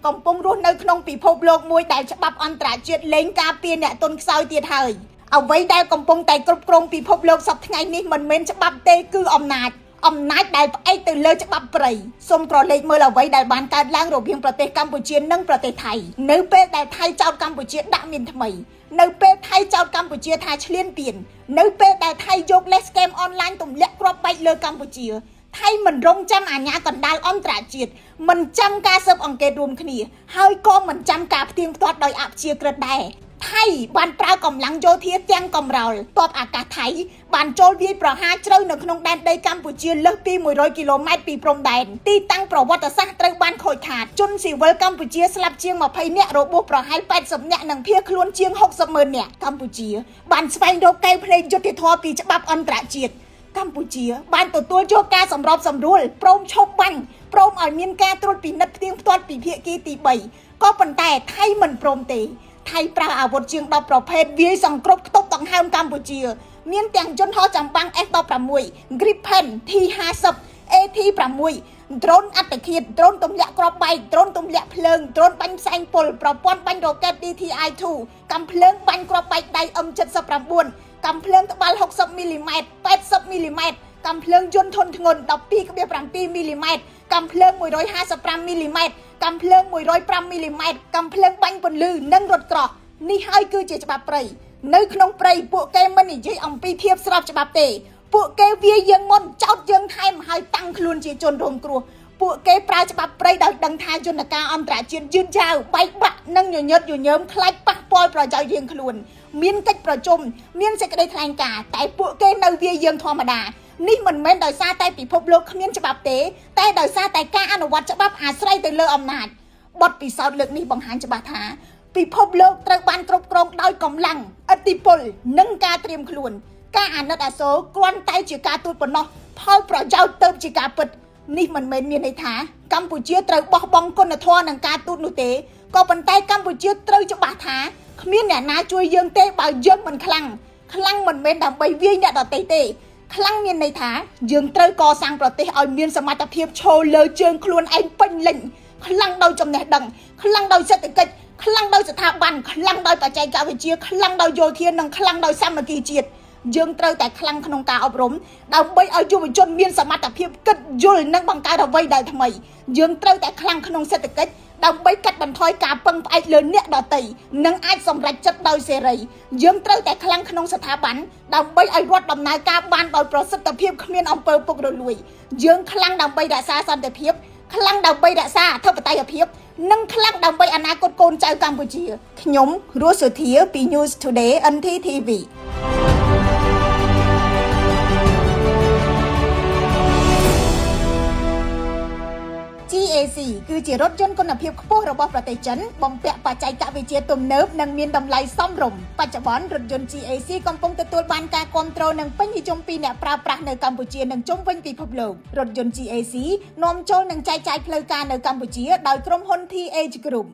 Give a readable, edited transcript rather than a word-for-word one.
កំពុងរស់នៅក្នុងពិភពលោកមួយដែលច្បាប់អន្តរជាតិលែងការពារអ្នកទន់ខ្សោយទៀតហើយអ្វីដែលកំពុងតែគ្រប់គ្រងពិភពលោកសប្តាហ៍ថ្ងៃនេះមិនមែនច្បាប់ទេគឺអំណាចដែលផ្អែកទៅលើច្បាប់ព្រៃសូមក្រឡេកមើលអ្វីដែលបានកើតឡើងរវាងប្រទេសកម្ពុជានិងប្រទេសថៃនៅពេលដែលថៃចោទកម្ពុជាដាក់មានថ្មីនៅពេលថៃចោទកម្ពុជាថាឈ្លានពាននៅពេលដែលថៃយកលេសហ្គេមអនឡាញទម្លាក់គ្រាប់បែកលើកម្ពុជាថៃមិនរងចាំអាញាកណ្ដាលអន្តរជាតិមិនចាំការស៊ើបអង្កេតរួមគ្នាហើយក៏មិនចាំការផ្ទៀងផ្ទាត់ដោយអព្យាក្រឹតដែរថៃបានប្រើកម្លាំងយោធាទាំងកំរោលទ័ពអាកាសថៃបានចូលវាយប្រហារជ្រៅនៅក្នុងដែនដីកម្ពុជាលើសពី100គីឡូម៉ែត្រពីព្រំដែនទីតាំងប្រវត្តិសាស្ត្រត្រូវបានខូចខាតជនស៊ីវិលកម្ពុជាស្លាប់ជាង20នាក់របួសប្រហែល80នាក់និងភៀសខ្លួនជាង60,000នាក់កម្ពុជាបានស្វែងរកកែវភ្នែកយុត្តិធម៌ពីច្បាប់អន្តរជាតិកម្ពុជាបានទទួលយកការសម្របសម្រួលព្រមឈប់បាញ់ព្រមឲ្យមានការត្រួតពិនិត្យផ្ទៀងផ្ទាត់ពីភាគីទី3ក៏ប៉ុន្តែថៃមិនព្រមទេថៃប្រើអាវុធជាង10ប្រភេទវាយសង្គ្រប់ខ្ទប់ដង្ហើមកម្ពុជាមានទាំងយន្តហោះចម្បាំង F16 Gripen T50 AT6 ដ្រូនអត្តឃាតដ្រូនទម្លាក់គ្រាប់បែកដ្រូនទម្លាក់ភ្លើងដ្រូនបាញ់ផ្សែងពុលប្រព័ន្ធបាញ់រ៉ុកែត DTI-2 កាំភ្លើងបាញ់គ្រាប់បែកដៃ M79 កាំភ្លើងត្បាល់60មីលីម៉ែត្រ80មីលីម៉ែត្រកាំភ្លើងយន្តធុនធ្ងន់ 12.7 មីលីម៉ែត្រកាំភ្លើង155មីលីម៉ែត្រកាំភ្លើង105មីលីម៉ែត្រកាំភ្លើងបាញ់ពន្លឺនិងរថក្រោះនេះហើយគឺជាច្បាប់ព្រៃនៅក្នុងព្រៃពួកគេមិននិយាយអំពីភាពស្របច្បាប់ទេពួកគេវាយយើងមុនចោទយើងថែមហើយតាំងខ្លួនជាជនរងគ្រោះពួកគេប្រើច្បាប់ព្រៃដោយដឹងថាយន្តការអន្តរជាតិយឺតយ៉ាវបែកបាក់និងញញើតញញើមខ្លាចប៉ះពាល់ប្រយោជន៍រៀងខ្លួនមានកិច្ចប្រជុំមានសេចក្តីថ្លែងការណ៍តែពួកគេនៅវាយយើងធម្មតានេះមិនមែនដោយសារតែពិភពលោកគ្មានច្បាប់ទេតែដោយសារតែការអនុវត្តច្បាប់អាស្រ័យទៅលើអំណាចបទពិសោធន៍លើកនេះបង្ហាញច្បាស់ថាពិភពលោកត្រូវបានគ្រប់គ្រងដោយកម្លាំងឥទ្ធិពលនិងការត្រៀមខ្លួនការអាណិតអាសូរគ្រាន់តែជាការទូតប៉ុណ្ណោះផលប្រយោជន៍ទៅជាការពិតនេះមិនមែនមានន័យថាកម្ពុជាត្រូវបោះបង់គុណធម៌នឹងការទូតនោះទេក៏ប៉ុន្តែកម្ពុជាត្រូវច្បាស់ថាគ្មានអ្នកណាជួយយើងទេបើយើងមិនខ្លាំងមិនមែនដើម្បីវាយអ្នកដទៃទេខ្លាំងមានន័យថាយើងត្រូវកសាងប្រទេសឲ្យមានសមត្ថភាពឈរលើជើងខ្លួនឯងពេញលេញខ្លាំងដោយចំណេះដឹងខ្លាំងដោយសេដ្ឋកិច្ចខ្លាំងដោយស្ថាប័នខ្លាំងដោយបច្ចេកវិទ្យាខ្លាំងដោយយោធានិងខ្លាំងដោយសាមគ្គីជាតិយើងត្រូវតែខ្លាំងក្នុងការអប់រំដើម្បីឲ្យយុវជនមានសមត្ថភាពគិតយល់និងបង្កើតអ្វីដែលថ្មីយើងត្រូវតែខ្លាំងក្នុងសេដ្ឋកិច្ចដើម្បីកាត់បន្ថយការពឹងផ្អែកលើអ្នកដទៃនិងអាចសម្រេចចិត្តដោយសេរីយើងត្រូវតែខ្លាំងក្នុងស្ថាប័នដើម្បីឲ្យរដ្ឋដំណើរការបានដោយប្រសិទ្ធភាពគ្មានអំពើពុករលួយយើងខ្លាំងដើម្បីរក្សាសន្តិភាពខ្លាំងដើម្បីរក្សាអធិបតេយ្យភាពនិងខ្លាំងដើម្បីអនាគតកូនចៅកម្ពុជាខ្ញុំរស់សុធាពី News Today NTTV GAC គឺជារថយន្តគុណភាពខ្ពស់របស់ប្រទេសចិនបំពាក់បច្ចេកវិទ្យាទំនើបនិងមានតម្លៃសមរម្យបច្ចុប្បន្នរថយន្ត GAC កំពុងទទួលបានការគាំទ្រនិងពេញនិយមពីអ្នកប្រើប្រាស់នៅកម្ពុជានិងជុំវិញពិភពលោករថយន្ត GAC នាំចូលនិងចែកចាយផ្លូវការនៅកម្ពុជាដោយក្រុមហ៊ុន TH Group